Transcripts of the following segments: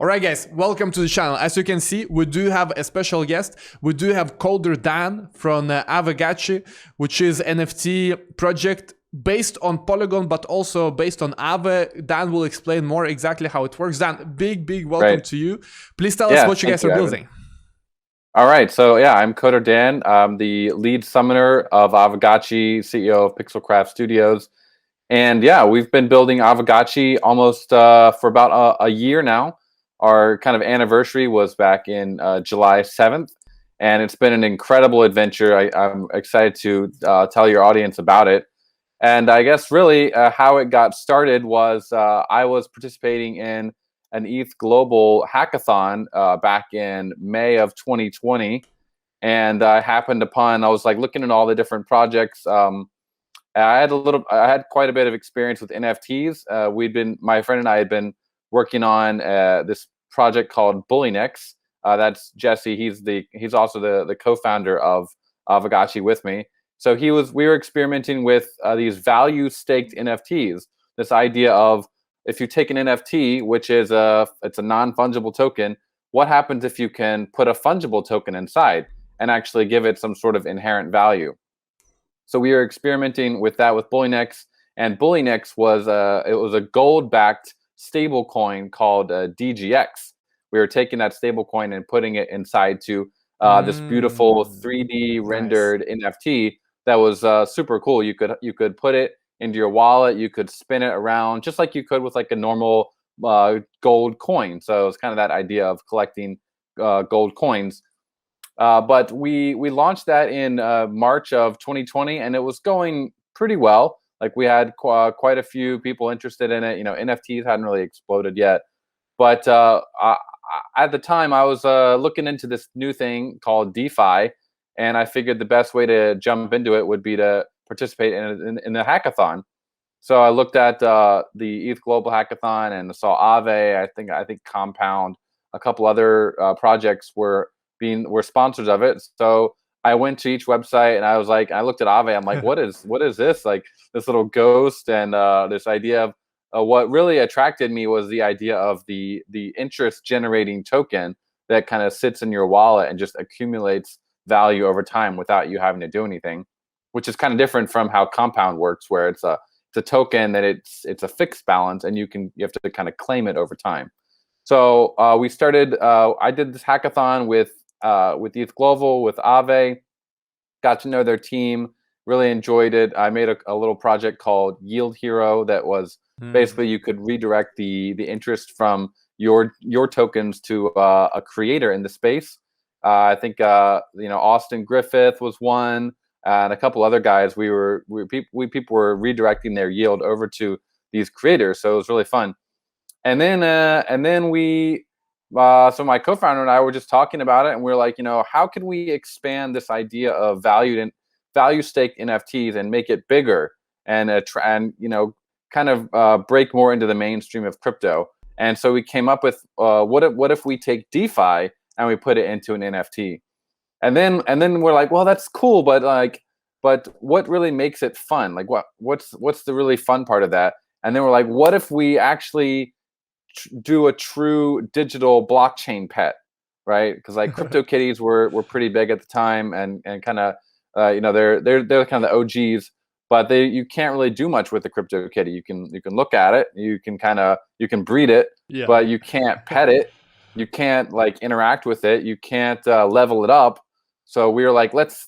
All right, guys, welcome to the channel. As you can see, we do have a special guest. We do have Coder Dan from Avagachi, which is NFT project based on Polygon, but also based on Aave. Dan will explain more exactly how it works. Dan, big welcome to you. Please tell us what you guys are building. All right, so yeah, I'm Coder Dan. I'm the lead summoner of Avagachi, CEO of Pixelcraft Studios. And yeah, we've been building Avagachi almost for about a year now. Our kind of anniversary was back in July 7th, and it's been an incredible adventure. I'm excited to tell your audience about it. And I guess really how it got started was I was participating in an ETH Global hackathon back in May of 2020. And I happened upon, I was like looking at all the different projects. I had quite a bit of experience with NFTs. My friend and I had been working on this project called BullyNex. That's Jesse. He's also the co-founder of Avagachi with me. So we were experimenting with these value staked NFTs. This idea of if you take an NFT, which is it's a non-fungible token, what happens if you can put a fungible token inside and actually give it some sort of inherent value? So we were experimenting with that with BullyNex, and BullyNex was a gold-backed stable coin called DGX. We were taking that stable coin and putting it inside to this beautiful 3D rendered NFT that was super cool. You could put it into your wallet, you could spin it around just like you could with like a normal gold coin. So it's kind of that idea of collecting gold coins. But we launched that in March of 2020, and it was going pretty well. Like we had quite a few people interested in it. You know, NFTs hadn't really exploded yet, but at the time I was looking into this new thing called DeFi, and I figured the best way to jump into it would be to participate in the hackathon. So I looked at the ETH Global Hackathon and saw Aave. I think Compound, a couple other projects were sponsors of it. So I went to each website and I looked at Aave. I'm like, what is this? Like this little ghost and this idea of what really attracted me was the idea of the interest generating token that kind of sits in your wallet and just accumulates value over time without you having to do anything, which is kind of different from how Compound works, where it's a token that it's a fixed balance and you have to kind of claim it over time. So we started. I did this hackathon with ETH Global, with Aave, got to know their team, really enjoyed it. I made a little project called Yield Hero that was basically you could redirect the interest from your tokens to a creator in the space. I think Austin Griffith was one, and a couple other guys. People were redirecting their yield over to these creators, so it was really fun. And then we. So my co-founder and I were just talking about it, and we were like, how can we expand this idea of value staked NFTs and make it bigger and kind of break more into the mainstream of crypto? And so we came up with what if we take DeFi and we put it into an NFT? And then we're like, well, that's cool, but what really makes it fun? Like what's the really fun part of that? And then we're like, what if we actually do a true digital blockchain pet, right? Because like CryptoKitties were pretty big at the time, and kind of they're kind of the OGs, but you can't really do much with the CryptoKitty. You can look at it, you can breed it, but you can't pet it, you can't like interact with it, you can't level it up. So we were like, let's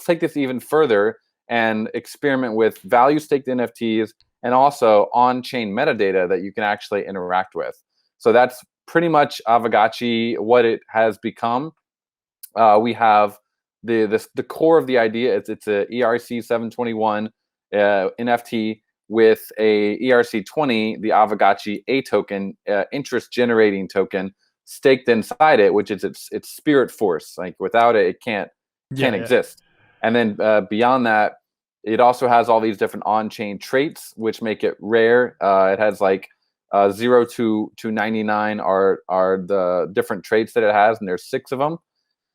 take this even further and experiment with value staked NFTs and also on-chain metadata that you can actually interact with. So that's pretty much Avagachi, what it has become. We have the core of the idea. It's a ERC 721 NFT with a ERC 20, the Avagachi A token, interest generating token staked inside it, which is its spirit force. Like without it, it can't exist. And then beyond that, it also has all these different on-chain traits, which make it rare. It has like 0 to 99 are the different traits that it has, and there's 6 of them.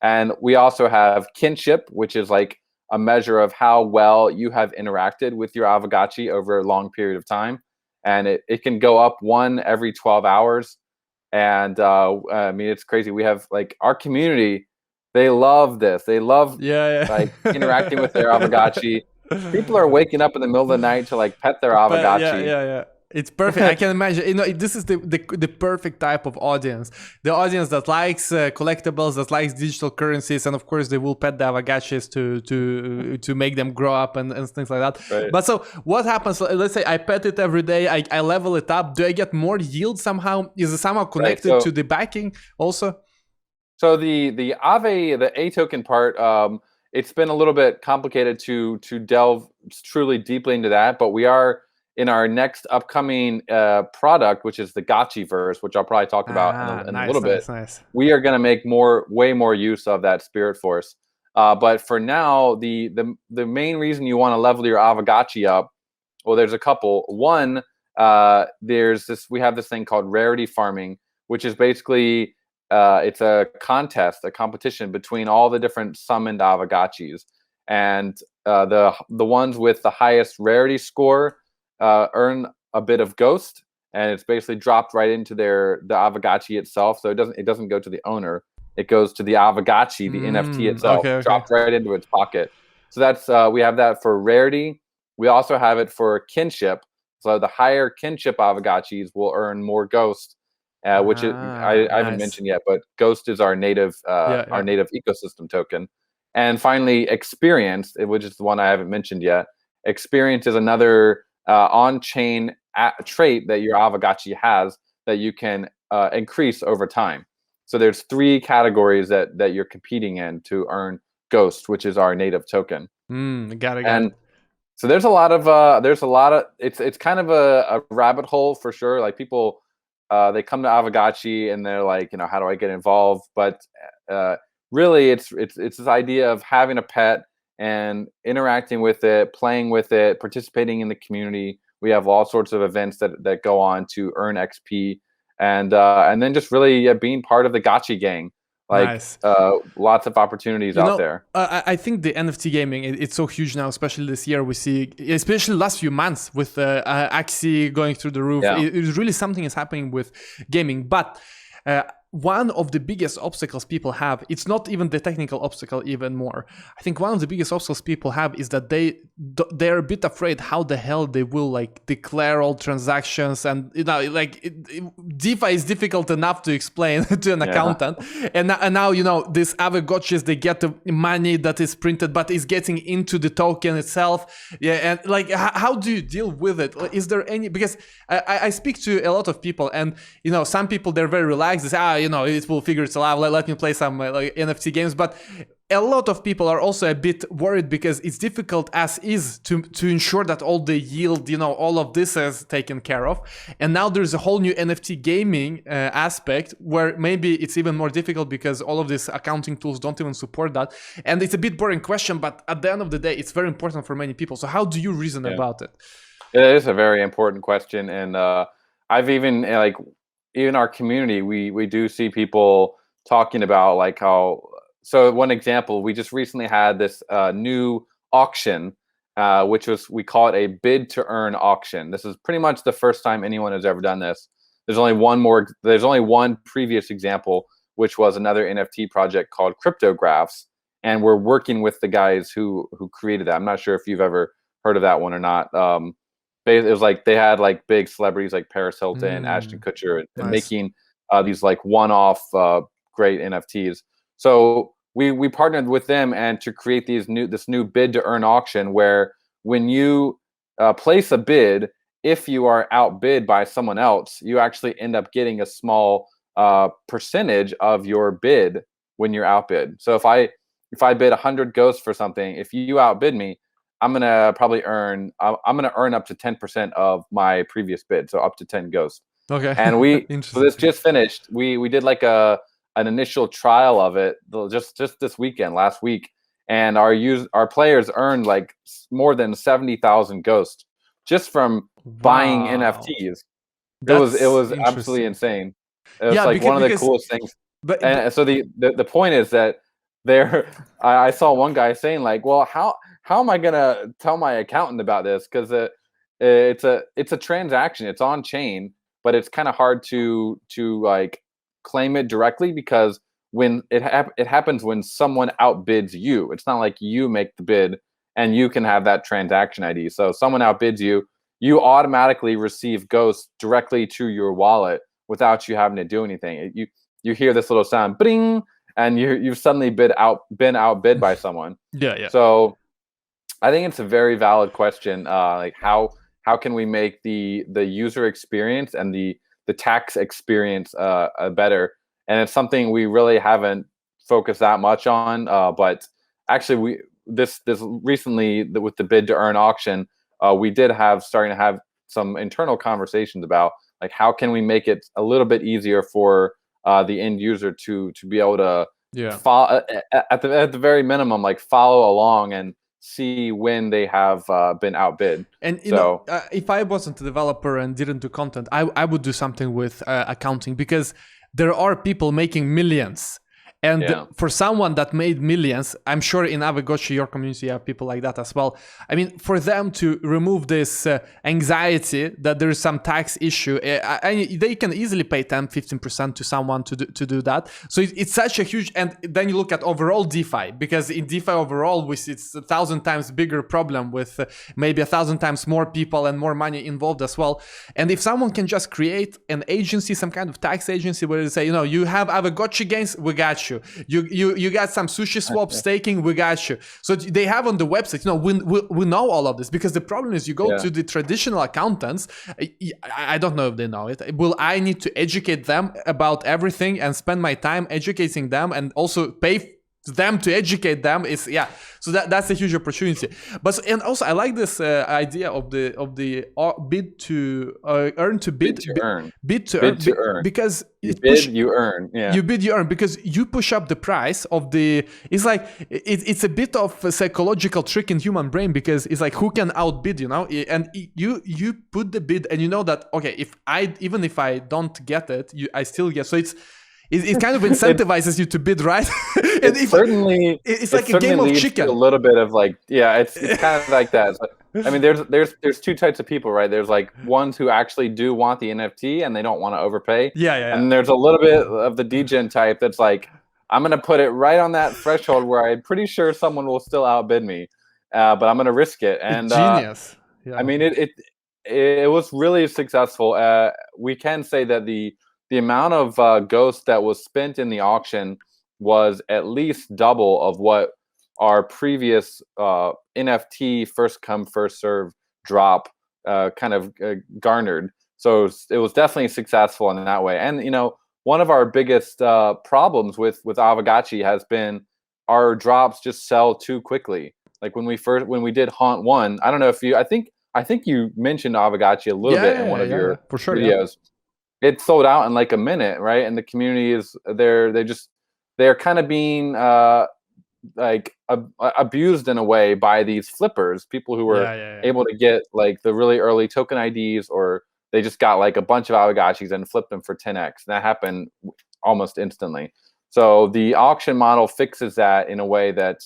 And we also have kinship, which is like a measure of how well you have interacted with your Avagachi over a long period of time. And it can go up 1 every 12 hours. And I mean, it's crazy. We have like our community, they love this. They love like interacting with their Avagachi. People are waking up in the middle of the night to like pet their But Avagachi. yeah. It's perfect. I can imagine. This is the perfect type of audience. The audience that likes collectibles, that likes digital currencies, and of course they will pet the Avagachis to make them grow up and things like that. Right. But so what happens? Let's say I pet it every day. I level it up. Do I get more yield somehow? Is it somehow connected to the backing also? So the A token part, it's been a little bit complicated to delve truly deeply into that, but we are in our next upcoming product, which is the Gotchiverse, which I'll probably talk about in a little bit. Nice. We are going to make way more use of that Spirit Force. But for now, the main reason you want to level your Avagachi up, well, there's a couple. One, we have this thing called Rarity Farming, which is basically it's a competition between all the different summoned Avagachis, and the ones with the highest rarity score earn a bit of ghost, and it's basically dropped right into the Avagachi itself. So it doesn't go to the owner; it goes to the Avagachi, the NFT itself, dropped right into its pocket. So that's we have that for rarity. We also have it for kinship. So the higher kinship Avagachis will earn more ghost. Which is I haven't mentioned yet, but Ghost is our native native ecosystem token. And finally, Experience, which is the one I haven't mentioned yet. Experience is another on-chain trait that your Avagachi has that you can increase over time. So there's 3 categories that you're competing in to earn Ghost, which is our native token. Got it. So there's a lot of it's kind of a rabbit hole for sure. Like people. They come to Avagachi and they're like, how do I get involved? But really, it's this idea of having a pet and interacting with it, playing with it, participating in the community. We have all sorts of events that go on to earn XP, and then just really being part of the Gachi gang. Like lots of opportunities out there. I think the NFT gaming, it's so huge now, especially this year. We see, especially last few months with Axie going through the roof. Yeah. It's really something is happening with gaming. But one of the biggest obstacles people have, it's not even the technical obstacle even more. I think one of the biggest obstacles people have is that they're a bit afraid how the hell they will like declare all transactions, and DeFi is difficult enough to explain to an accountant, and now these Avagachis, they get the money that is printed but is getting into the token itself. And like how do you deal with it? Is there any, because I speak to a lot of people, and some people, they're very relaxed. They say, it will figure itself out. Let me play some NFT games. But a lot of people are also a bit worried because it's difficult as is to ensure that all the yield, all of this is taken care of. And now there's a whole new NFT gaming aspect where maybe it's even more difficult because all of these accounting tools don't even support that. And it's a bit boring question, but at the end of the day, it's very important for many people. So how do you reason about it? It is a very important question. And I've even in our community, we do see people talking about like how. So one example, we just recently had this new auction, which we call it a bid to earn auction. This is pretty much the first time anyone has ever done this. There's only one previous example, which was another NFT project called Cryptographs, and we're working with the guys who created that. I'm not sure if you've ever heard of that one or not. It was like they had like big celebrities like Paris Hilton, Ashton Kutcher, and making these like one-off great NFTs. So we partnered with them and to create this new bid to earn auction where when you place a bid, if you are outbid by someone else, you actually end up getting a small percentage of your bid when you're outbid. So if I bid 100 ghosts for something, if you outbid me, I'm gonna earn up to 10% of my previous bid, so up to 10 ghosts. Okay. And so this just finished. We did like an initial trial of it just this weekend, last week, and our players earned like more than 70,000 ghosts just from buying NFTs. It was absolutely insane. It was like one of the coolest things. And so the point is that I saw one guy saying like, well, how am I gonna tell my accountant about this? Because it's a transaction. It's on chain, but it's kind of hard to like claim it directly, because when it happens when someone outbids you. It's not like you make the bid and you can have that transaction ID. So someone outbids you, you automatically receive ghosts directly to your wallet without you having to do anything. You hear this little sound, bing, and you've suddenly been outbid by someone. Yeah. So I think it's a very valid question. Like how can we make the user experience and the tax experience better? And it's something we really haven't focused that much on. But actually, this recently with the bid to earn auction, we did starting to have some internal conversations about like how can we make it a little bit easier for the end user to be able to follow at the very minimum, like follow along and see when they have been outbid. And you know, if I wasn't a developer and didn't do content, I would do something with accounting, because there are people making millions. And for someone that made millions, I'm sure in AAVEGOCHI, your community, you have people like that as well. I mean, for them to remove this anxiety that there is some tax issue, they can easily pay 10-15% to someone to do that. So it's such a huge, and then you look at overall DeFi, because in DeFi overall, it's 1,000 times bigger problem with maybe 1,000 times more people and more money involved as well. And if someone can just create an agency, some kind of tax agency where they say, you know, you have AAVEGOCHI gains, we got you. You got some sushi swap staking, we got you. So they have on the website, you know, we know all of this, because the problem is you go to the traditional accountants. I don't know if they know it. Will I need to educate them about everything and spend my time educating them and also pay them to educate them? So that's a huge opportunity. But and also I like this idea of the bid to earn to bid to earn, because you bid you earn. You bid you earn, because you push up the price of the. It's like it's a bit of a psychological trick in human brain, because it's like who can outbid, you know, and you put the bid and you know that okay, even if I don't get it, I still get. So it kind of incentivizes you to bid, right? And it's like a game of chicken. A little bit of like, it's kind of like that. I mean, there's two types of people, right? There's like ones who actually do want the NFT and they don't want to overpay. And there's a little bit of the degen type that's like, I'm gonna put it right on that threshold where I'm pretty sure someone will still outbid me, but I'm gonna risk it. And genius. I mean, it was really successful. We can say that the amount of ghosts that was spent in the auction was at least double of what our previous NFT first come first serve drop kind of garnered. So it was definitely successful in that way. And you know, one of our biggest problems with Avagachi has been our drops just sell too quickly. Like when we did Haunt 1, I don't know if I think you mentioned Avagachi a little bit in one of your for sure, videos. It sold out in like a minute, right? And the community is they're kind of being like abused in a way by these flippers, people who were able to get like the really early token IDs, or they just got like a bunch of Avagachis and flipped them for 10x. And that happened almost instantly. So the auction model fixes that in a way that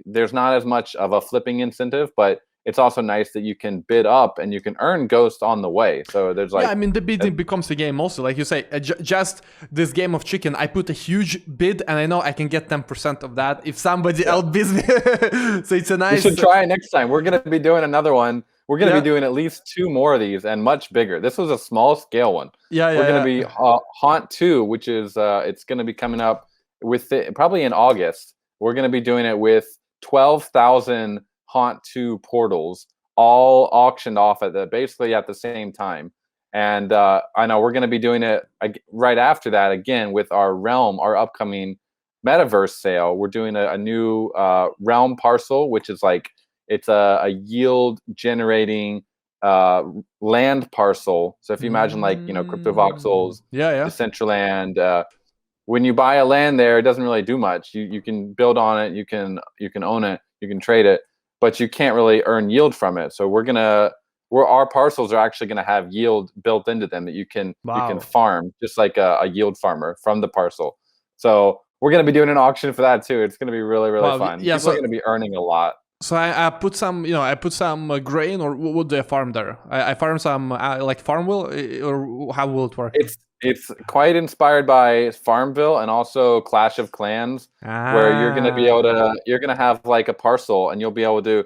there's not as much of a flipping incentive, but it's also nice that you can bid up and you can earn ghost on the way. So there's like, I mean, the bidding becomes a game also. Like you say, just this game of chicken, I put a huge bid and I know I can get 10% of that if somebody outbids me. So it's a nice. You should try it next time. We're going to be doing another one. We're going to be doing at least 2 more of these and much bigger. This was a small scale one. We're going to be Haunt 2, which is it's going to be coming up with probably in August. We're going to be doing it with 12,000 Haunt 2 portals, all auctioned off basically at the same time. And I know we're going to be doing it right after that again with our Realm, our upcoming metaverse sale. We're doing a new Realm parcel, which is like, it's a yield generating land parcel. So if you imagine like, you know, CryptoVoxels, Decentraland, when you buy a land there, it doesn't really do much. You can build on it, you can own it, you can trade it, but you can't really earn yield from it. So our parcels are actually gonna have yield built into them that you can farm, just like a yield farmer from the parcel. So we're gonna be doing an auction for that too. It's gonna be really fun. People are gonna be earning a lot. So I put some, you know, I put some grain, or what do I farm there? I farm some like farm wheel, or how will it work? It's quite inspired by Farmville and also Clash of Clans, where you're gonna be able to you're gonna have like a parcel, and you'll be able to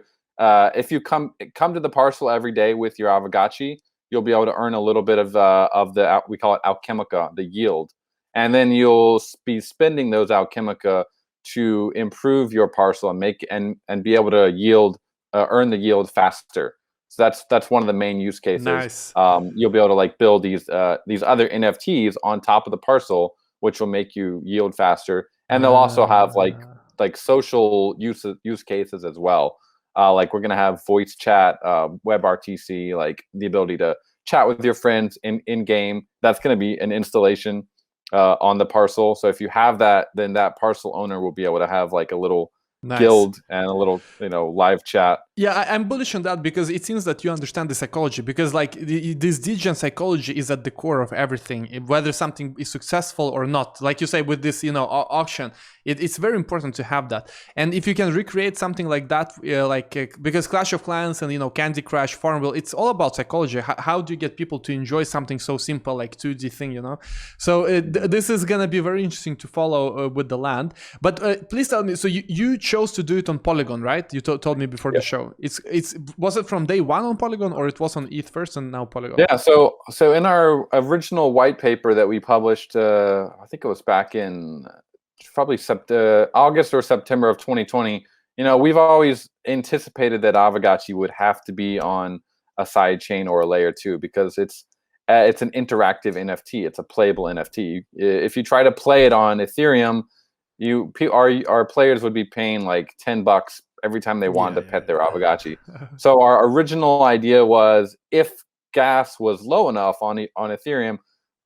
if you come to the parcel every day with your Avagachi, you'll be able to earn a little bit of the we call it alchemica, the yield, and then you'll be spending those alchemica to improve your parcel and make and be able to yield earn the yield faster. So that's one of the main use cases. Nice. You'll be able to like build these other NFTs on top of the parcel, which will make you yield faster, and they'll also have like social use cases as well. Like we're gonna have voice chat, WebRTC, like the ability to chat with your friends in game. That's gonna be an installation on the parcel. So if you have that, then that parcel owner will be able to have like a little guild and a little live chat. Yeah, I'm bullish on that because it seems that you understand the psychology, because like this degen psychology is at the core of everything, whether something is successful or not. Like you say with this auction, it's very important to have that. And if you can recreate something like that, because Clash of Clans and Candy Crush, Farmville, it's all about psychology. How do you get people to enjoy something so simple like 2D thing, So this is gonna be very interesting to follow with the land. But please tell me, so you chose to do it on Polygon, right? You told me before the show. Was it from day one on Polygon, or it was on ETH first and now Polygon? Yeah, so in our original white paper that we published, I think it was back in probably August or September of 2020. We've always anticipated that Avagachi would have to be on a side chain or a layer 2 because it's an interactive NFT. It's a playable NFT. If you try to play it on Ethereum, our players would be paying like $10 every time they wanted to pet their Avagachi. So our original idea was, if gas was low enough on Ethereum,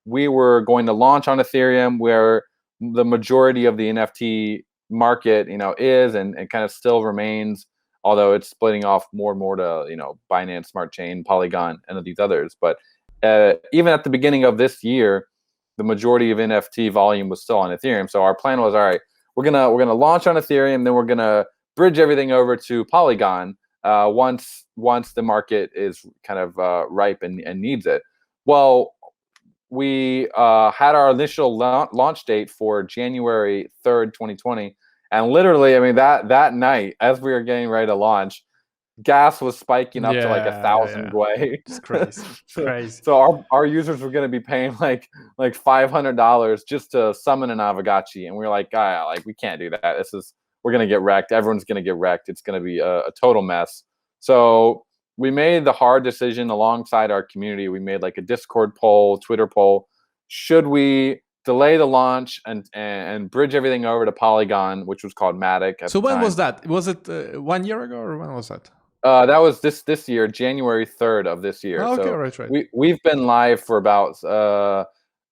we were going to launch on Ethereum, where the majority of the NFT market, is and kind of still remains, although it's splitting off more and more to, Binance Smart Chain, Polygon, and these others. But even at the beginning of this year, the majority of NFT volume was still on Ethereum. So our plan was, all right, we're gonna launch on Ethereum, then we're gonna bridge everything over to Polygon once the market is kind of ripe and needs it. Well, we had our initial launch date for January 3rd, 2020, and literally, I mean, that night, as we were getting ready to launch, gas was spiking up to like 1,000 gwei. It's crazy. Crazy. So our users were going to be paying like $500 just to summon an Avagachi, and we were like, we can't do that. We're going to get wrecked. Everyone's going to get wrecked. It's going to be a total mess. So we made the hard decision alongside our community. We made like a Discord poll, Twitter poll. Should we delay the launch and bridge everything over to Polygon, which was called Matic? So when was that? Was it 1 year ago, or when was that? That was this year, January 3rd of this year. Oh, okay, so right. We've been live for about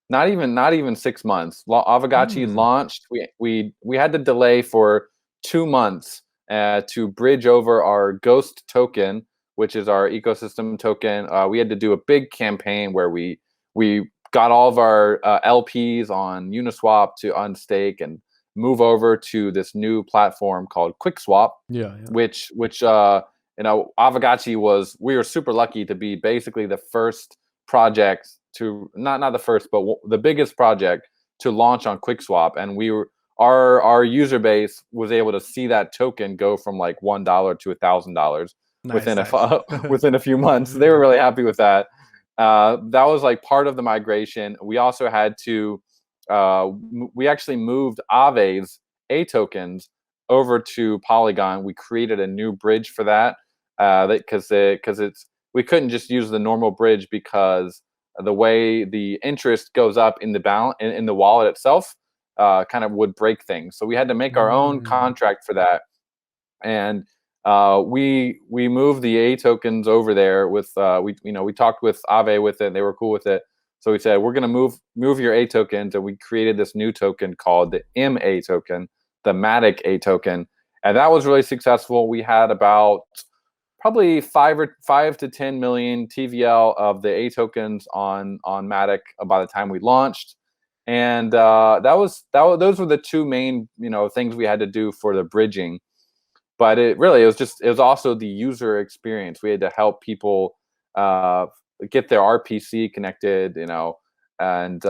not even 6 months. Avagachi launched. We had to delay for 2 months to bridge over our Ghost token, which is our ecosystem token. We had to do a big campaign where we got all of our LPs on Uniswap to unstake and move over to this new platform called QuickSwap. Which Avagachi we were super lucky to be basically the first project to not the first, but the biggest project to launch on QuickSwap, and our user base was able to see that token go from like $1 to $1,000 within a few months. They were really happy with that. That was like part of the migration. We also had to we actually moved Aave's A tokens over to Polygon. We created a new bridge for that because we couldn't just use the normal bridge, because the way the interest goes up in the balance in the wallet itself kind of would break things. So we had to make our own contract for that, and we moved the A tokens over there with we talked with Aave with it. They were cool with it. So we said, we're going to move your A tokens, and we created this new token called the MA token, the Matic A token, and that was really successful. We had about probably 5 to 10 million TVL of the A tokens on Matic by the time we launched, and those were the two main things we had to do for the bridging. But it was also the user experience. We had to help people get their RPC connected, and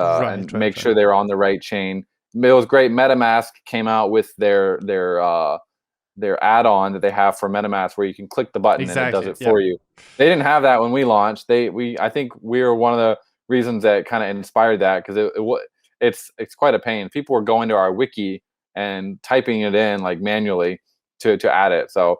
make sure they're on the right chain. It was great. MetaMask came out with their add-on that they have for MetaMask, where you can click the button and it does it for you. They didn't have that when we launched. I think we were one of the reasons that kind of inspired that, because it's quite a pain. People were going to our wiki and typing it in like manually to add it. So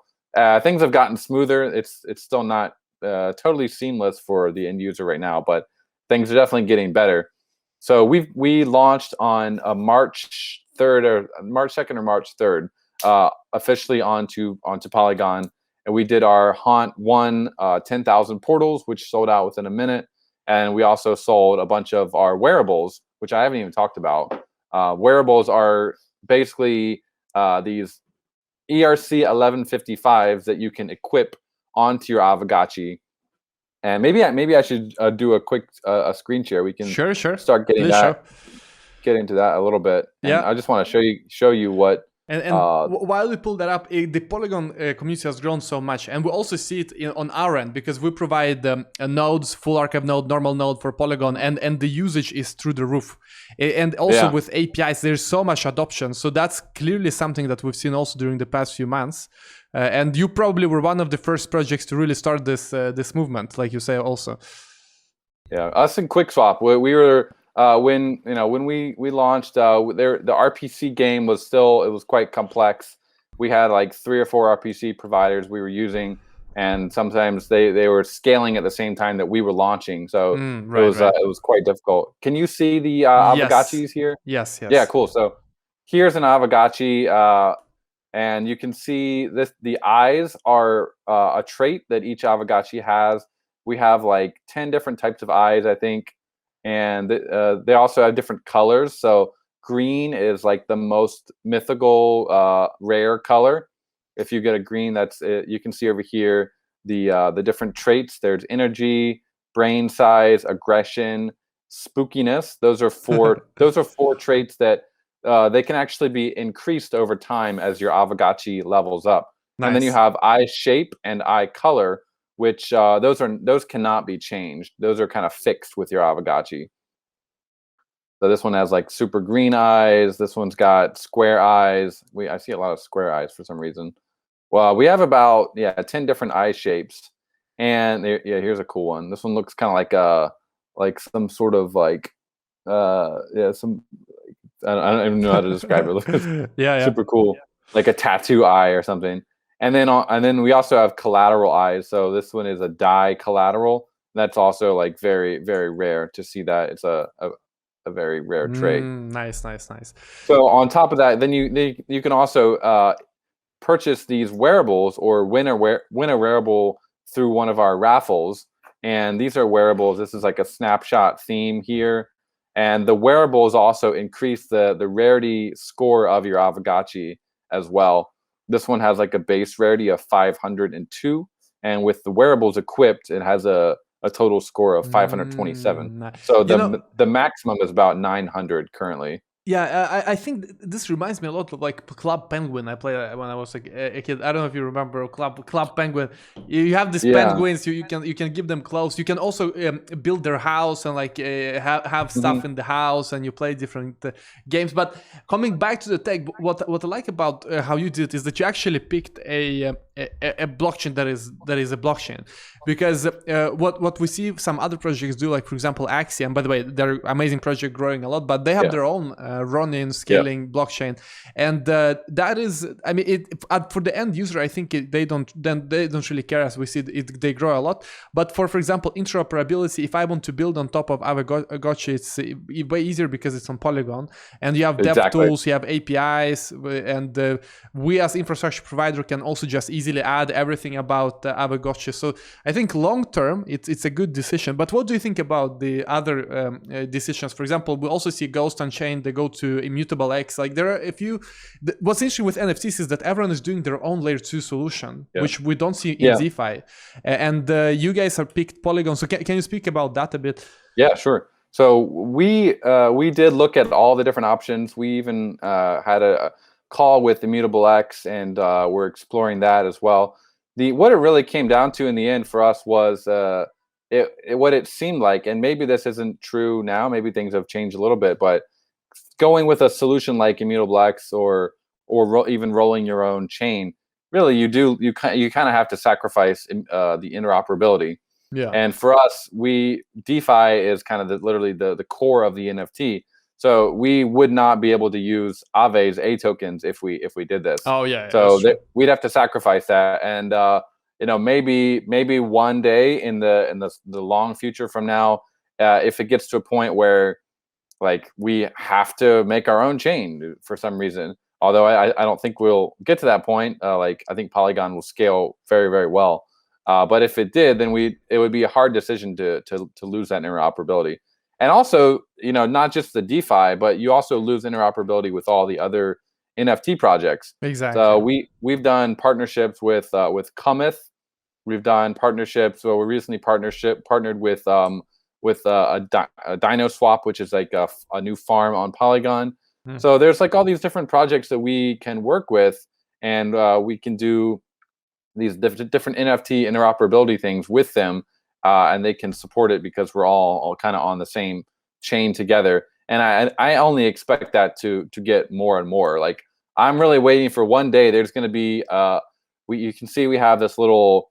things have gotten smoother. It's still not totally seamless for the end user right now, but things are definitely getting better. So we launched on March 3rd or March 2nd or March 3rd officially onto Polygon, and we did our Haunt 1 10,000 portals, which sold out within a minute. And we also sold a bunch of our wearables, which I haven't even talked about. Wearables are basically these ERC 1155s that you can equip onto your Avagachi. And maybe I should do a quick screen share. We can start getting get into that a little bit. And I just want to show you what. And while we pull that up, the Polygon community has grown so much, and we also see it on our end, because we provide nodes, full archive node, normal node for Polygon, and the usage is through the roof. And also with APIs, there's so much adoption. So that's clearly something that we've seen also during the past few months. And you probably were one of the first projects to really start this movement, like you say also. Yeah, us and QuickSwap, we were. When we launched, the RPC game was quite complex. We had like 3 or 4 RPC providers we were using, and sometimes they were scaling at the same time that we were launching. So it was quite difficult. Can you see the Avagachis here? Yes. Yeah, cool. So here's an Avagachi, and you can see the eyes are a trait that each Avagachi has. We have like 10 different types of eyes, I think. And they also have different colors. So green is like the most mythical, rare color. If you get a green, that's it. You can see over here the different traits. There's energy, brain size, aggression, spookiness. Those are 4. Those are 4 traits that they can actually be increased over time as your Avagachi levels up. Nice. And then you have eye shape and eye color, which those cannot be changed. Those are kind of fixed with your Avagachi. So this one has like super green eyes. This one's got square eyes. I see a lot of square eyes for some reason. Well, we have about 10 different eye shapes. And here's a cool one. This one looks kind of like some sort of like some I don't even know how to describe it. It looks super cool, like a tattoo eye or something. And then we also have collateral eyes. So this one is a dye collateral. That's also like very, very rare to see that. It's a very rare trait. Nice. So on top of that, then you can also purchase these wearables or win a wearable through one of our raffles. And these are wearables. This is like a snapshot theme here. And the wearables also increase the rarity score of your Avagachi as well. This one has like a base rarity of 502, and with the wearables equipped, it has a total score of 527. So the maximum is about 900 currently. Yeah, I think this reminds me a lot of like Club Penguin. I played when I was like a kid. I don't know if you remember Club Penguin. You have these penguins. You can give them clothes. You can also build their house and like have stuff in the house, and you play different games. But coming back to the tech, what I like about how you did is that you actually picked a blockchain that is a blockchain, because what we see some other projects do, like for example Axie, and by the way, they're amazing project, growing a lot, but they have their own Ronin scaling blockchain, and that is, I mean, for the end user, I think they don't really care, as we see they grow a lot. But for example, interoperability, if I want to build on top of Avagachi, it's way easier because it's on Polygon, and you have dev tools, you have APIs, and we as infrastructure provider can also just easily add everything about Avagachi. So I think long term it's a good decision. But what do you think about the other decisions? For example, we also see Ghost Unchained, they go to Immutable X. Like there are a few. What's interesting with NFTs is that everyone is doing their own layer 2 solution, which we don't see in DeFi. And you guys have picked Polygon. So can you speak about that a bit? Yeah, sure. So we did look at all the different options. We even had a call with Immutable X, and we're exploring that as well. What it really came down to in the end for us was what it seemed like, and maybe this isn't true now, maybe things have changed a little bit, but going with a solution like ImmutableX or even rolling your own chain, really you kind of have to sacrifice the interoperability. Yeah. And for us, DeFi is kind of literally the core of the NFT. So we would not be able to use Aave's A tokens if we did this. Oh yeah. So we'd have to sacrifice that, and maybe one day in the long future from now, if it gets to a point where like we have to make our own chain for some reason. Although I don't think we'll get to that point. Like I think Polygon will scale very, very well. But if it did, then it would be a hard decision to lose that interoperability. And also, not just the DeFi, but you also lose interoperability with all the other NFT projects. Exactly. So we've done partnerships with Cometh. We've done partnerships. So we recently partnered with a Dino Swap, which is like a new farm on Polygon. So there's like all these different projects that we can work with, and we can do these different NFT interoperability things with them, and they can support it because we're all kind of on the same chain together. And I only expect that to get more and more. Like I'm really waiting for one day there's going to be you can see we have this little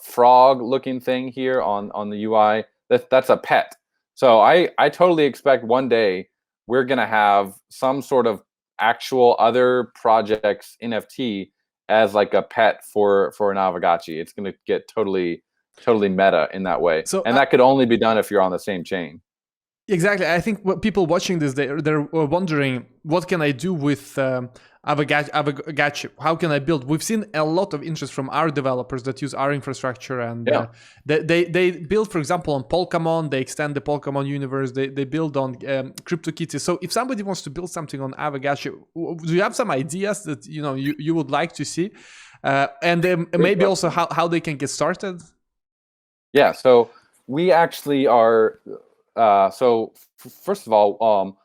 frog looking thing here on the UI. That's a pet. So I totally expect one day we're going to have some sort of actual other projects NFT as like a pet for an Avagachi. It's going to get totally meta in that way. So, and that could only be done if you're on the same chain. Exactly. I think what people watching this, they're wondering, what can I do with Avagachi? How can I build? We've seen a lot of interest from our developers that use our infrastructure, and they build, for example, on Polkamon. They extend the Polkamon universe. They build on CryptoKitty. So if somebody wants to build something on Avagachi, do you have some ideas that you would like to see, and maybe also how they can get started? Yeah. So we actually are. First of all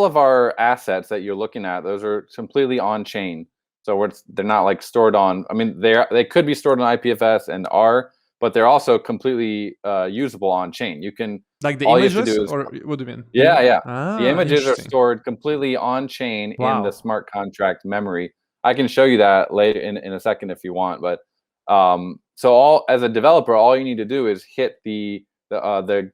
of our assets that you're looking at, those are completely on chain. So they're not like stored on. I mean, they could be stored on IPFS and are, but they're also completely usable on chain. You can like the images, or what do you mean? Yeah. The images are stored completely on chain in the smart contract memory. I can show you that later in a second if you want. But as a developer, all you need to do is hit the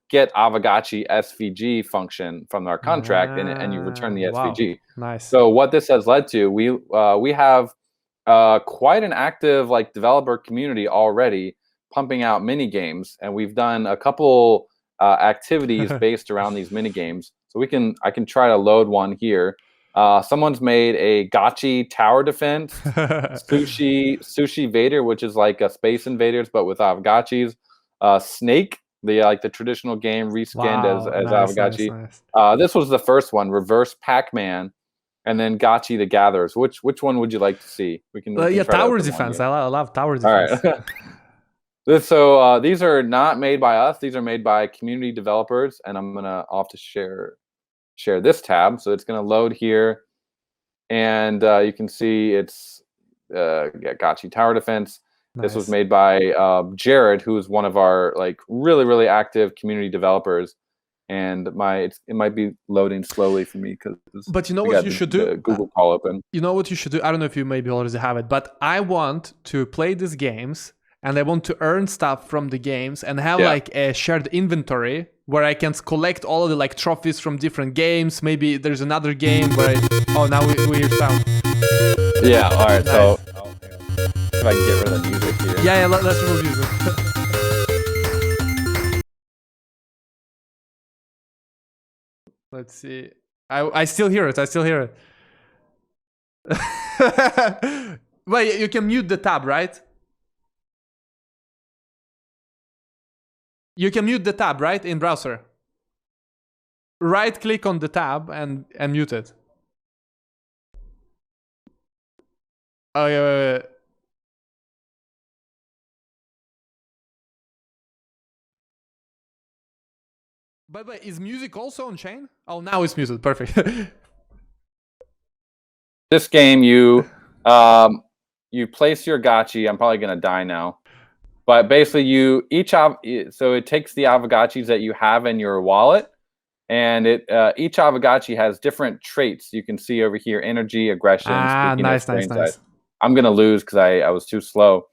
get Avagachi SVG function from our contract, and you return the SVG. Nice. So what this has led to, we have quite an active like developer community already pumping out mini games, and we've done a couple activities based around these mini games. So I can try to load one here. Someone's made a Gotchi tower defense, Sushi Vader, which is like a Space Invaders but with Avagachis, Snake, the traditional game reskinned as Avagachi. Nice. This was the first one, Reverse Pac-Man, and then Gotchi the Gatherers. Which one would you like to see? We can tower defense. I love tower defense. All right. So these are not made by us. These are made by community developers, and I'm off to share this tab. So it's gonna load here, and you can see it's Gotchi tower defense. Nice. This was made by Jared, who's one of our like really, really active community developers, and it might be loading slowly for me because. But you know what you should do? Google call open. You know what you should do? I don't know if you maybe already have it, but I want to play these games and I want to earn stuff from the games and have like a shared inventory where I can collect all of the like trophies from different games. Maybe there's another game where now we hear sound. Yeah. All right. Nice. So. If I can get rid of the music here. Yeah, let's remove music. Let's see. I still hear it. Wait, you can mute the tab, right? You can mute the tab, right, in browser? Right click on the tab and mute it. Oh, yeah, wait. But is music also on chain? Oh, now it's muted. Perfect. This game, you place your Gotchi. I'm probably gonna die now. But basically, so it takes the Avagachis that you have in your wallet, and each Avagachi has different traits. You can see over here: energy, aggression, spookiness, brain size. I'm gonna lose because I was too slow.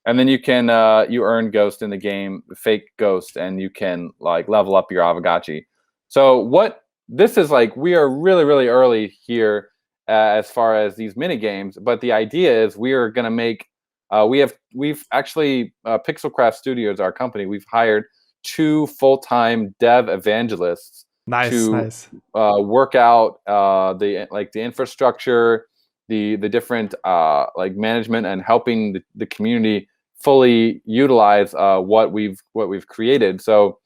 And then you can you earn ghost in the game, fake ghost, and you can like level up your Avagachi. So what this is like, we are really, really early here as far as these mini games. But the idea is we are going to make. We've actually Pixelcraft Studios, our company. We've hired 2 full-time dev evangelists to work out the infrastructure, the different like management, and helping the community fully utilize what we've created. So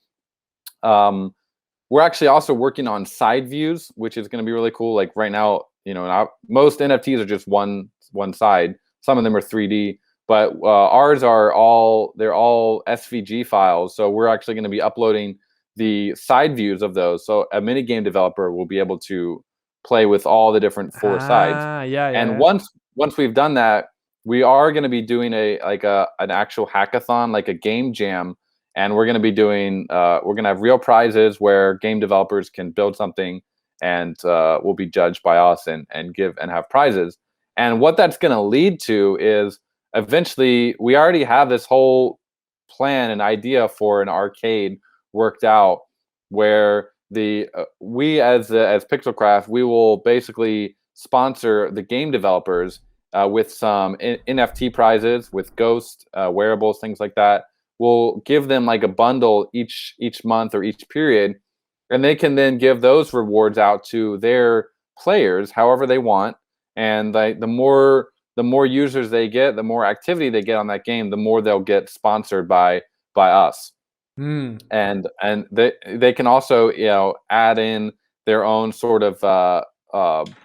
we're actually also working on side views, which is going to be really cool. Like right now, most NFTs are just one side. Some of them are 3D, but ours are all SVG files. So we're actually going to be uploading the side views of those. So a mini game developer will be able to play with all the different 4 sides. And once we've done that, we are going to be doing an actual hackathon, like a game jam, and we're going to be doing we're going to have real prizes where game developers can build something, and will be judged by us and have prizes. And what that's going to lead to is eventually we already have this whole plan and idea for an arcade worked out, where we as Pixelcraft, we will basically sponsor the game developers with some NFT prizes, with ghost wearables, things like that. We'll give them like a bundle each month or each period, and they can then give those rewards out to their players however they want. And the more users they get, the more activity they get on that game, the more they'll get sponsored by us. And they can also add in their own sort of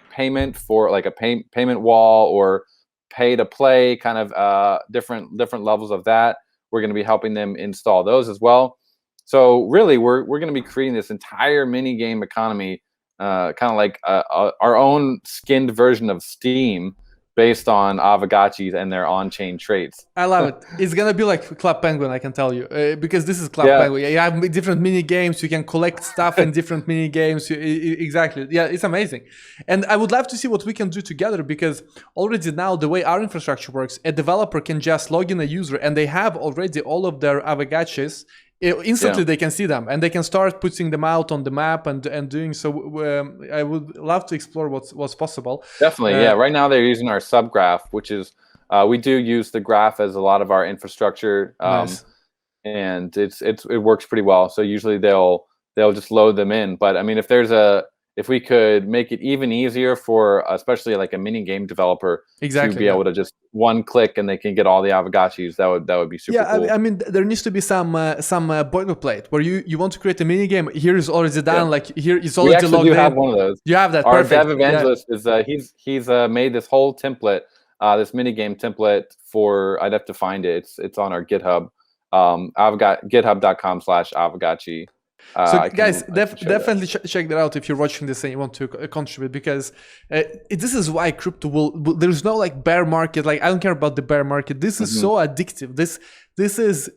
payment for like a payment wall, or pay to play kind of different levels of that. We're going to be helping them install those as well. So really, we're going to be creating this entire mini game economy, kind of like our own skinned version of Steam, based on Avagachis and their on-chain traits. I love it. It's gonna be like Club Penguin, I can tell you, because this is Club Penguin. You have different mini games. You can collect stuff in different mini games. Exactly. Yeah, it's amazing. And I would love to see what we can do together, because already now the way our infrastructure works, a developer can just log in a user, and they have already all of their Avagachis. Instantly they can see them, and they can start putting them out on the map and doing so. I would love to explore what's possible. Definitely, yeah. Right now they're using our subgraph, which is we do use the graph as a lot of our infrastructure, Nice. and it works pretty well. So usually they'll just load them in. But I mean, if we could make it even easier for especially like a mini game developer to be able to just one click and they can get all the Avagachis, that would be super cool. I mean, there needs to be some boilerplate where you want to create a mini game. Here is already done. Like here is already logged in. We actually do have one of those. You have that. Our Perfect. dev evangelist is he's made this whole template, this mini game template for. I'd have to find it. It's on our GitHub, github.com/Avagachi. So guys, definitely check that out if you're watching this and you want to contribute, because this is why crypto there's no like bear market. Like I don't care about the bear market. This is so addictive. This is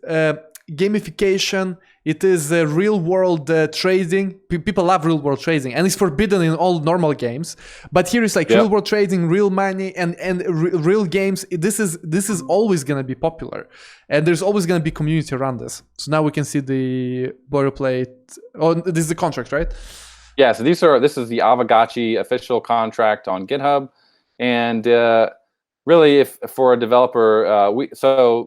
gamification. It is real world trading. People love real world trading, and it's forbidden in all normal games. But here it's like real world trading, real money, and real games. This is always gonna be popular, and there's always gonna be community around this. So now we can see the boilerplate. Oh, this is the contract, right? Yeah. So this is the Avagachi official contract on GitHub, and really, if for a developer,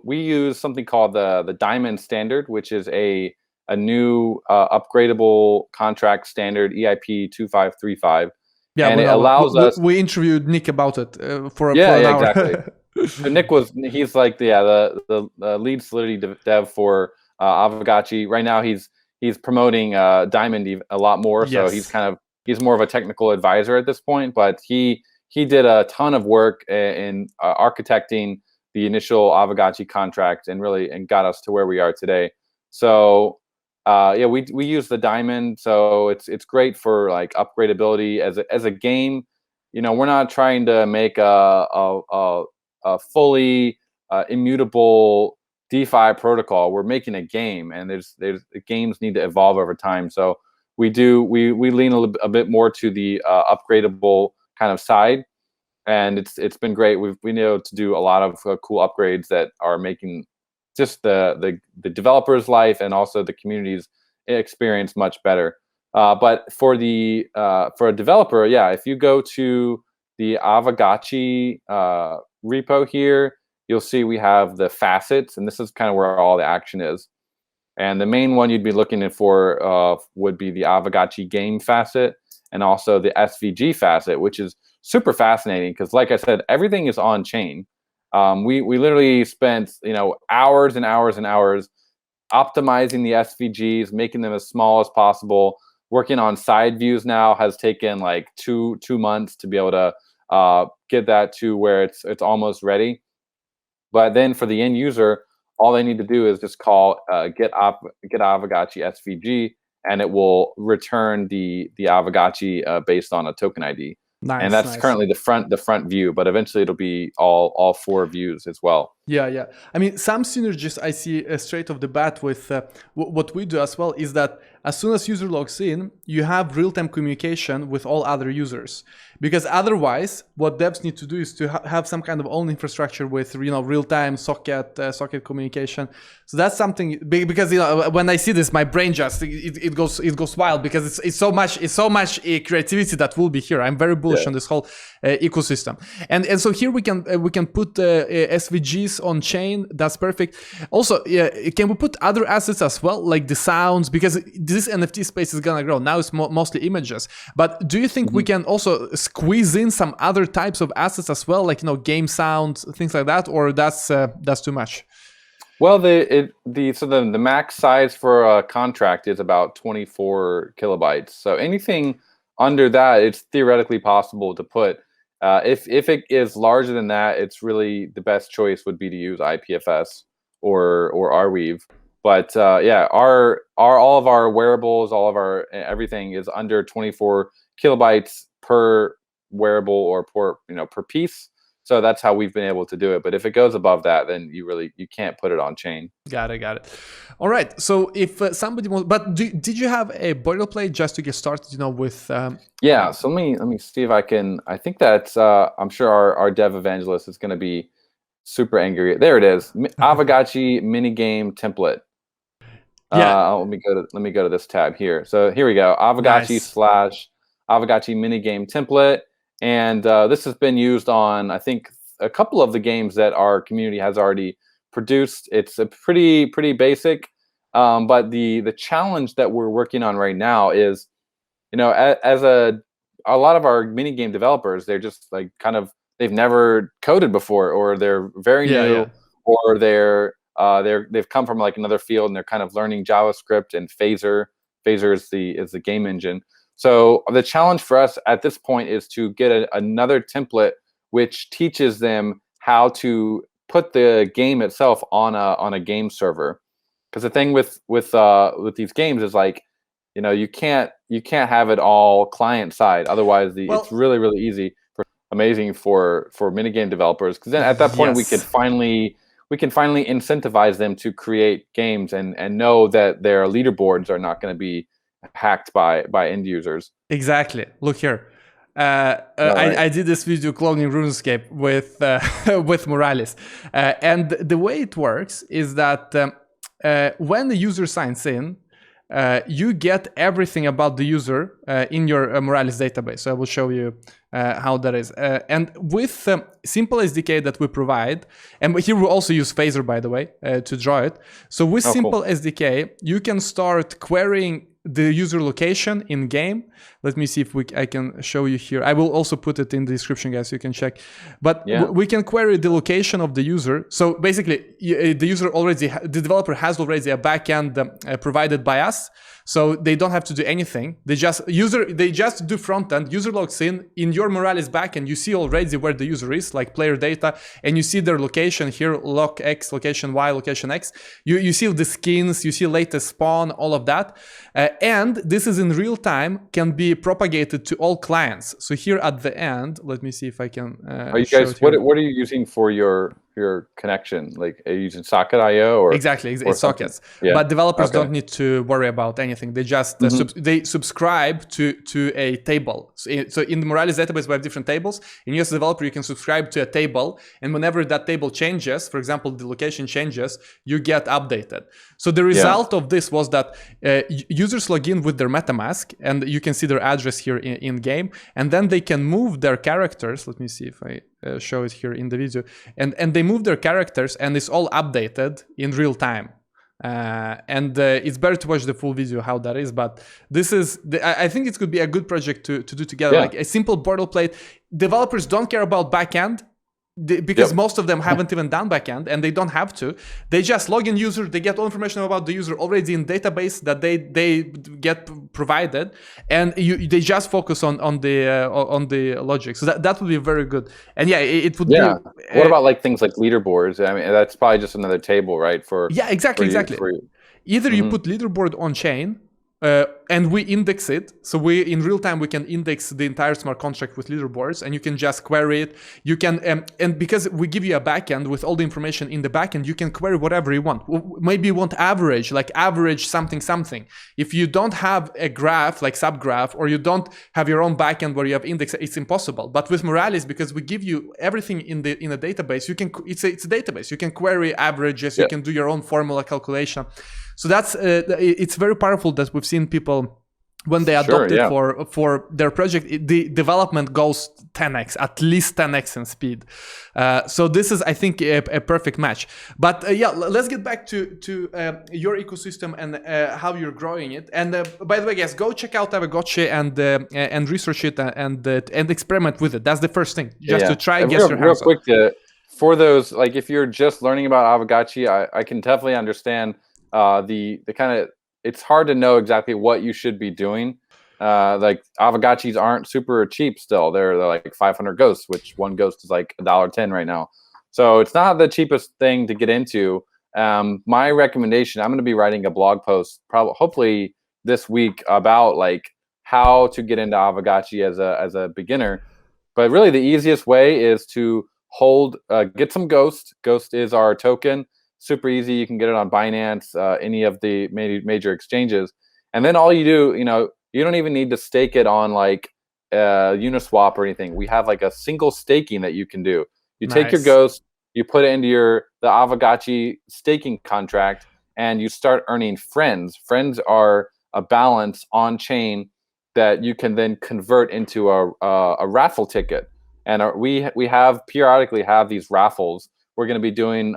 we use something called the Diamond Standard, which is a new upgradable contract standard, EIP 2535. Yeah, and it allows us. We interviewed Nick about it for an hour. Exactly. So he's like the lead Solidity dev for Avagachi. Right now, he's promoting Diamond a lot more. So he's more of a technical advisor at this point, but he did a ton of work in architecting the initial Avagachi contract and got us to where we are today. So we use the Diamond, so it's great for like upgradability as a game. We're not trying to make a fully immutable DeFi protocol. We're making a game, and there's games need to evolve over time. So we lean a bit more to the upgradable kind of side, and it's been great. We've been able to do a lot of cool upgrades that are making just the developer's life and also the community's experience much better. But for a developer, yeah, if you go to the Avagachi repo here, you'll see we have the facets, and this is kind of where all the action is. And the main one you'd be looking for would be the Avagachi game facet, and also the SVG facet, which is super fascinating because, like I said, everything is on chain. We literally spent hours and hours and hours optimizing the SVGs, making them as small as possible. Working on side views now has taken like two months to be able to get that to where it's almost ready. But then for the end user, all they need to do is just call get Avagachi SVG, and it will return the Avagachi based on a token ID. Nice, and that's currently the front view, but eventually it'll be all 4 views as well. Yeah. I mean, some synergies I see straight off the bat with what we do as well is that as soon as user logs in, you have real-time communication with all other users. Because otherwise, what devs need to do is to have some kind of own infrastructure with real-time socket communication. So that's something because when I see this, my brain just it goes wild because it's so much creativity that will be here. I'm very bullish on this whole ecosystem, and so here we can put SVGs on chain. That's perfect. Also, can we put other assets as well, like the sounds, because this NFT space is gonna grow. Now it's mostly images, but do you think we can also squeeze in some other types of assets as well, like game sounds, things like that, or that's too much? Well, the max size for a contract is about 24 kilobytes. So anything under that, it's theoretically possible to put. If it is larger than that, it's really the best choice would be to use IPFS or Arweave. But all of our wearables, all of our everything is under 24 kilobytes per wearable or per piece. So that's how we've been able to do it. But if it goes above that, then you can't put it on chain. Got it. All right. So if somebody wants, but did you have a boilerplate just to get started? With yeah. So let me see if I can. I think that's. I'm sure our dev evangelist is going to be super angry. There it is. Avagachi minigame template. Yeah. Let me go to this tab here. So here we go. Avagachi / Avagachi minigame template. And this has been used on, I think, a couple of the games that our community has already produced. It's a pretty basic, but the challenge that we're working on right now is, as a lot of our mini game developers, they're just like they've never coded before, or they're very new, or they've come from like another field and they're kind of learning JavaScript and Phaser. Phaser is the game engine. So the challenge for us at this point is to get another template which teaches them how to put the game itself on a game server. Because the thing with these games is like, you can't have it all client side. Otherwise, it's really easy amazing for minigame developers. Because then at that point we can finally incentivize them to create games and know that their leaderboards are not going to be hacked by end users. Exactly. Look here. I did this video cloning RuneScape with Moralis, and the way it works is that when the user signs in, you get everything about the user in your Moralis database. So I will show you how that is. And with simple SDK that we provide, and here we also use Phaser, by the way, to draw it. So with simple SDK, you can start querying the user location in game. Let me see if I can show you here. I will also put it in the description, guys, so you can check. But we can query the location of the user. So basically, the developer has already a backend provided by us. So they don't have to do anything. They just do front end. User logs in your Moralis backend. You see already where the user is, like player data, and you see their location here: loc X, location Y, location X. You see the skins, you see latest spawn, all of that, and this is in real time. Can be propagated to all clients. So here at the end, let me see if I can. Are you guys? What are you using for your your connection? Like, are you using Socket.io or Exactly, or it's something? sockets. Yeah. But developers Okay. don't need to worry about anything. They just they subscribe to a table. So in the Moralis database, we have different tables. And you as a developer, you can subscribe to a table, and whenever that table changes, for example, the location changes, you get updated. So the result of this was that users log in with their MetaMask, and you can see their address here in game, and then they can move their characters. Let me see if I show it here in the video, and they move their characters, and it's all updated in real time. And it's better to watch the full video how that is, but this is I think it could be a good project to do together. Like a simple boilerplate. Developers don't care about backend because most of them haven't even done backend, and they don't have to. They just log in user, they get all information about the user already in database that they get provided, and they just focus on the logic. So that would be very good. And it would be. What about like things like leaderboards? I mean, that's probably just another table, right? Exactly. Either you put leaderboard on chain, and we index it. So we in real time we can index the entire smart contract with leaderboards, and you can just query it. You can and because we give you a backend with all the information in the backend, you can query whatever you want. Maybe you want average something. If you don't have a graph like subgraph, or you don't have your own backend where you have index, it's impossible. But with Moralis, because we give you everything in a database, you can it's a database. You can query averages. You can do your own formula calculation. So that's it's very powerful that we've seen people when they adopt it for their project, the development goes 10x, at least 10x in speed. So this is, I think, a perfect match. But let's get back to your ecosystem and how you're growing it. And by the way, guys, go check out AAVEGOCHI and research it and experiment with it. That's the first thing, just to try and get your hands on. Real quick, for those, like if you're just learning about Avagachi, I can definitely understand the kind of, it's hard to know exactly what you should be doing. Like Avagachis aren't super cheap still. They're like 500 ghosts, which one ghost is like $1.10 right now. So it's not the cheapest thing to get into. My recommendation, I'm going to be writing a blog post hopefully this week about like how to get into Avagachi as a beginner. But really the easiest way is to get some Ghost. Ghost is our token. Super easy. You can get it on Binance, any of the major exchanges. And then all you do, you don't even need to stake it on like Uniswap or anything. We have like a single staking that you can do. You take your Ghost, you put it into the Avagachi staking contract, and you start earning friends. Friends are a balance on chain that you can then convert into a raffle ticket. And we periodically have these raffles. We're going to be doing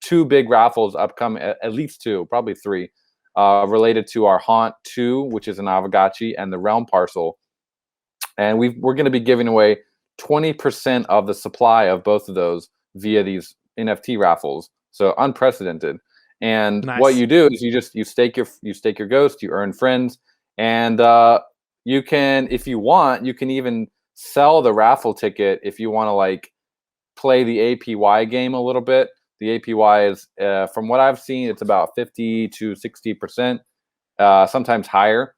two big raffles upcoming, at least two, probably three, related to our Haunt 2, which is an Avagachi, and the Realm parcel. And we're going to be giving away 20% of the supply of both of those via these NFT raffles. So unprecedented. And what you do is you stake your Ghost, you earn friends, and you can, if you want, you can even sell the raffle ticket if you want to like play the APY game a little bit. The APY is, from what I've seen, it's about 50 to 60%, sometimes higher.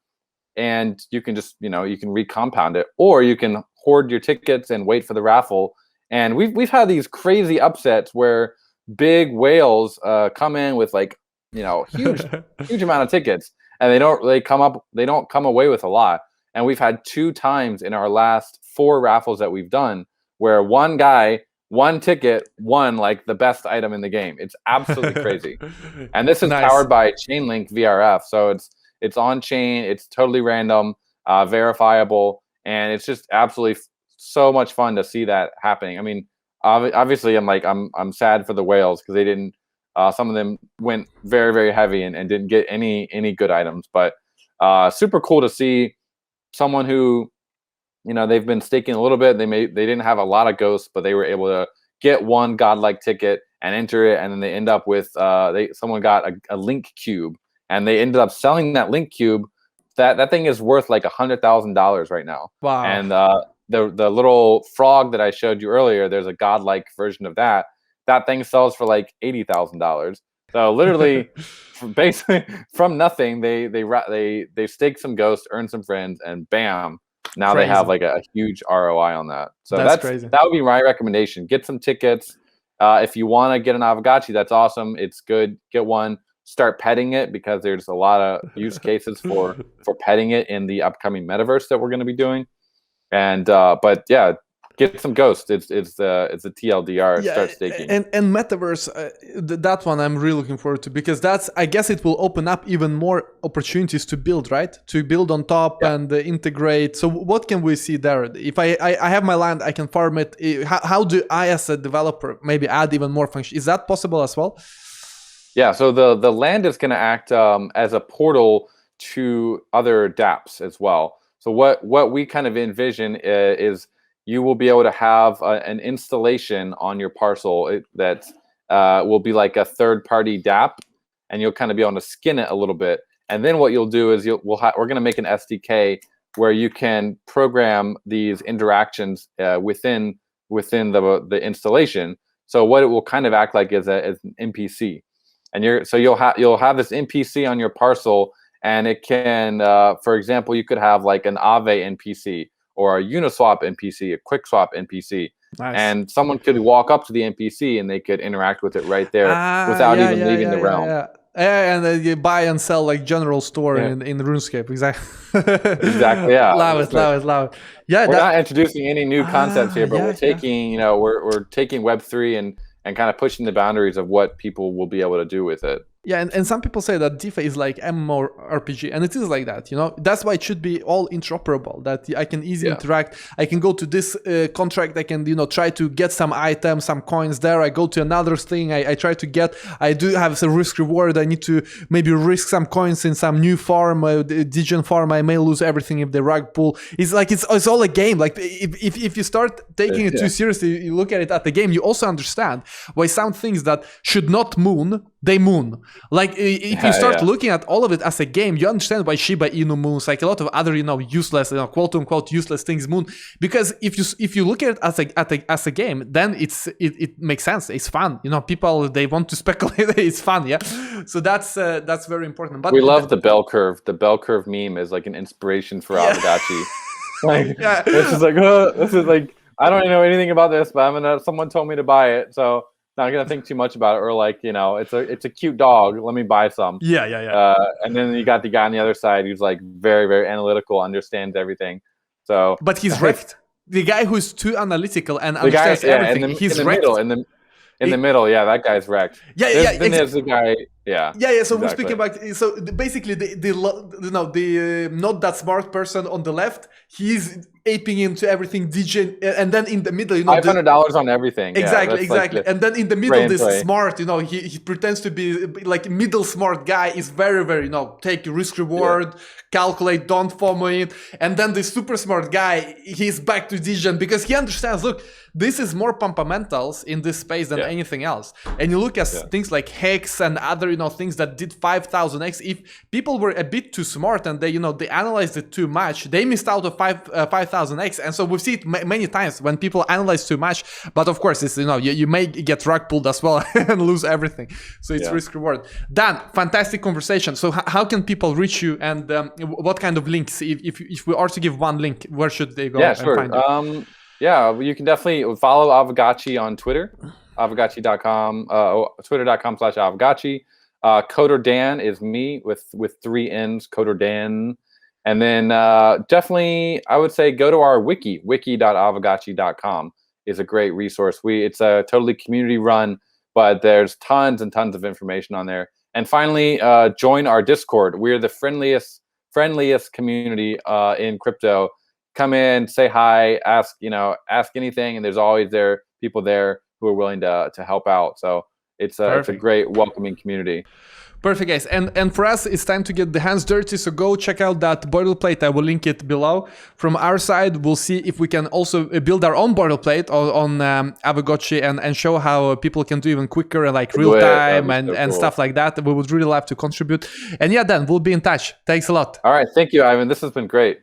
And you can just, you can recompound it, or you can hoard your tickets and wait for the raffle. And we've had these crazy upsets where big whales come in with like, huge amount of tickets, and they don't come away with a lot. And we've had 2 times in our last 4 raffles that we've done where one guy, one ticket won like the best item in the game. It's absolutely crazy. And this is powered by Chainlink VRF. So it's on chain, it's totally random, verifiable, and it's just absolutely so much fun to see that happening. I mean, obviously I'm sad for the whales because they didn't, some of them went very, very heavy and didn't get any good items, but super cool to see someone who, they've been staking a little bit. They didn't have a lot of Ghosts, but they were able to get one godlike ticket and enter it, and then they end up with someone got a link cube, and they ended up selling that link cube. That thing is worth like $100,000 right now. Wow! And the little frog that I showed you earlier, there's a godlike version of that. That thing sells for like $80,000. So literally, basically from nothing, they stake some Ghosts, earn some friends, and bam. Now they have like a huge ROI on that. So that's crazy. That would be my recommendation. Get some tickets, If you want to get an Avagachi, that's awesome. It's good. Get one. Start petting it, because there's a lot of use cases for petting it in the upcoming metaverse that we're going to be doing. And but yeah, get some Ghost. It's a TLDR. Yeah, start staking. And metaverse, that one I'm really looking forward to, because I guess it will open up even more opportunities to build, right? To build on top and integrate. So what can we see there? If I have my land, I can farm it. How do I, as a developer, maybe add even more function? Is that possible as well? Yeah, so the land is going to act as a portal to other dapps as well. So what we kind of envision is you will be able to have an installation on your parcel that will be like a third-party dapp, and you'll kind of be able to skin it a little bit. And then what you'll do is we're going to make an SDK where you can program these interactions within the installation. So what it will kind of act like is an NPC. And you'll have this NPC on your parcel, and it can, for example, you could have like an Aave NPC or a Uniswap NPC, a QuickSwap NPC, nice. And someone could walk up to the NPC and they could interact with it right there without even leaving the realm. Yeah, and then you buy and sell like general store in RuneScape. Exactly. Exactly. Yeah. Love it. Yeah, we're not introducing any new concepts here, but we're taking, we're taking Web3 and kind of pushing the boundaries of what people will be able to do with it. Yeah, and some people say that DeFi is like MMORPG, and it is like that, That's why it should be all interoperable, that I can easily interact. I can go to this contract, I can, try to get some items, some coins there. I go to another thing, I try to get, I do have some risk reward. I need to maybe risk some coins in some new farm, Digen farm. I may lose everything if the rug pull. It's like, it's all a game. Like if you start taking it too seriously, you look at it at the game, you also understand why some things that should not moon, they moon. Like if you start looking at all of it as a game, you understand why Shiba Inu moons, like a lot of other useless, quote unquote useless things moon. Because if you look at it as a game, then it makes sense. It's fun. People, they want to speculate. It's fun. Yeah. So that's very important. But we love the bell curve. The bell curve meme is like an inspiration for Avagachi. This is like I don't know anything about this, but someone told me to buy it, so. Not gonna think too much about it, or like it's a cute dog. Let me buy some. Yeah. And then you got the guy on the other side who's like very, very analytical, understands everything. So, but he's wrecked. The guy who's too analytical and understands everything. He's wrecked. In the middle, that guy's wrecked. Then there's the guy. Yeah. So we're speaking about. So basically, the not that smart person on the left, he's aping into everything, and then in the middle, $500 on everything. Exactly. Like and then in the middle, this smart, he pretends to be like middle smart guy is very, very, take risk reward, calculate, don't FOMO it, and then the super smart guy, he's back to Digen because he understands. Look, this is more fundamentals in this space than anything else. And you look at things like Hex and other, things that did 5,000x. If people were a bit too smart and they analyzed it too much, they missed out of 5,000x. And so we see it many times when people analyze too much. But of course, it's you may get rug pulled as well and lose everything. So it's risk reward. Dan, fantastic conversation. So how can people reach you, and what kind of links? If we are to give one link, where should they go and find you? You can definitely follow Avagachi on Twitter, avagachi.com, twitter.com/Avagachi. Coder Dan is me with 3 N's, Coder Dan. And then definitely, I would say go to our wiki.avagachi.com is a great resource. It's a totally community run, but there's tons and tons of information on there. And finally, join our Discord. We're the friendliest community in crypto. Come in, say hi, ask anything, and there's always people there who are willing to help out. So it's a great welcoming community. Perfect, guys. And for us, it's time to get the hands dirty. So go check out that boilerplate. I will link it below. From our side, we'll see if we can also build our own boilerplate on Avagachi and show how people can do even quicker and like real time and stuff like that. We would really love to contribute. And then we'll be in touch. Thanks a lot. All right. Thank you, Ivan. This has been great.